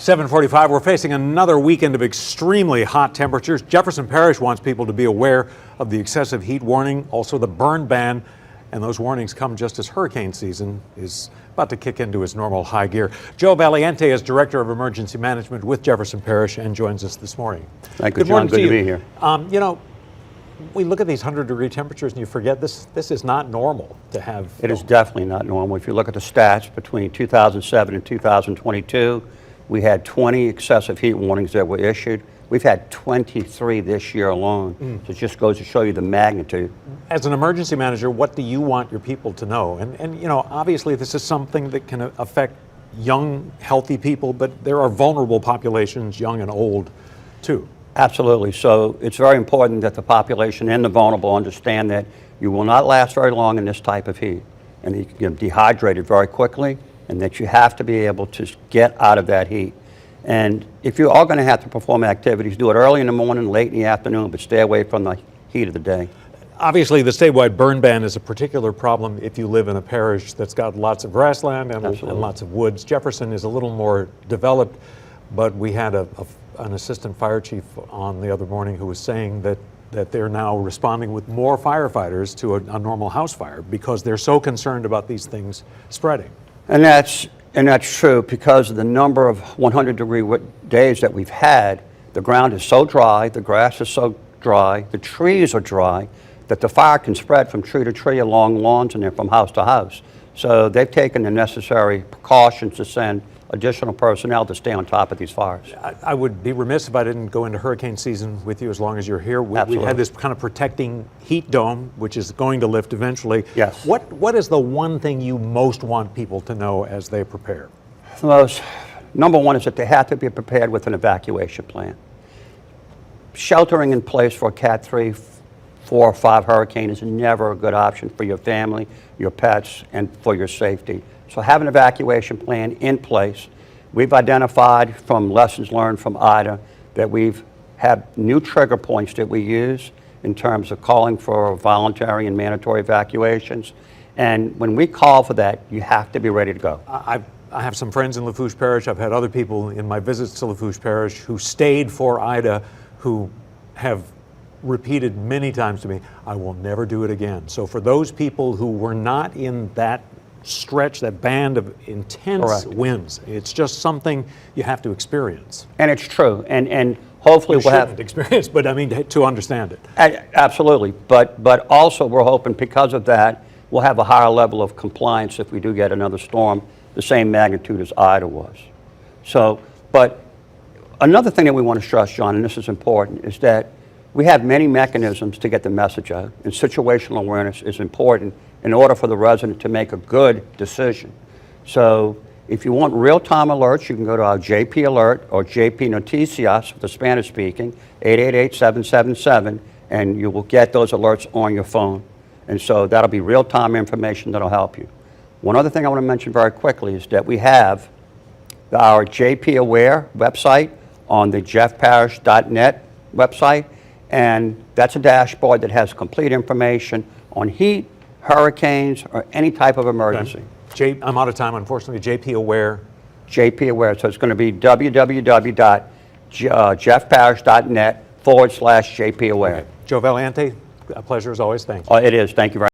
7:45, we're facing another weekend of extremely hot temperatures. Jefferson Parish wants people to be aware of the excessive heat warning, also the burn ban, and those warnings come just as hurricane season is about to kick into its normal high gear. Joe Valiente is Director of Emergency Management with Jefferson Parish and joins us this morning. Thank you, John. Good to be here. You know, we look at these 100-degree temperatures and you forget this is not normal to have. It is definitely not normal. If you look at the stats between 2007 and 2022, we had 20 excessive heat warnings that were issued. We've had 23 this year alone. So it just goes to show you the magnitude. As an emergency manager, what do you want your people to know? And you know, obviously this is something that can affect young, healthy people, but there are vulnerable populations, young and old, too. Absolutely. So it's very important that the population and the vulnerable understand that you will not last very long in this type of heat, and you get dehydrated very quickly, and that you have to be able to get out of that heat. And if you are going to have to perform activities, do it early in the morning, late in the afternoon, but stay away from the heat of the day. Obviously, the statewide burn ban is a particular problem if you live in a parish that's got lots of grassland and lots of woods. Jefferson is a little more developed, but we had an assistant fire chief on the other morning who was saying that they're now responding with more firefighters to a normal house fire because they're so concerned about these things spreading. And that's true because of the number of 100-degree days that we've had. The ground is so dry, the grass is so dry, the trees are dry, that the fire can spread from tree to tree along lawns and then from house to house. So they've taken the necessary precautions to send additional personnel to stay on top of these fires. I would be remiss if I didn't go into hurricane season with you as long as you're here. We had this kind of protecting heat dome, which is going to lift eventually. Yes. What is the one thing you most want people to know as they prepare? Number one is that they have to be prepared with an evacuation plan. Sheltering in place for a Cat 3, 4, or 5 hurricane is never a good option for your family, your pets, and for your safety. So have an evacuation plan in place. We've identified from lessons learned from Ida that we've had new trigger points that we use in terms of calling for voluntary and mandatory evacuations. And when we call for that, you have to be ready to go. I have some friends in Lafourche Parish. I've had other people in my visits to Lafourche Parish who stayed for Ida who have repeated many times to me, I will never do it again. So for those people who were not in that stretch, that band of intense winds, it's just something you have to experience. And it's true. And hopefully we'll have experience, but I mean to understand it. Absolutely. But also we're hoping because of that, we'll have a higher level of compliance if we do get another storm the same magnitude as Ida was. So, but another thing that we want to stress, John, and this is important, is that we have many mechanisms to get the message out, and situational awareness is important in order for the resident to make a good decision. So if you want real-time alerts, you can go to our JP Alert or JP Noticias, for the Spanish speaking, 888-777, and you will get those alerts on your phone. And so that'll be real-time information that'll help you. One other thing I want to mention very quickly is that we have our JP Aware website on the jeffparish.net website, and that's a dashboard that has complete information on heat, hurricanes, or any type of emergency. I'm out of time, unfortunately. JP Aware. JP Aware. So it's going to be www.jeffparish.net/JP Aware. Okay. Joe Valiente, a pleasure as always. Thank you. It is. Thank you very much.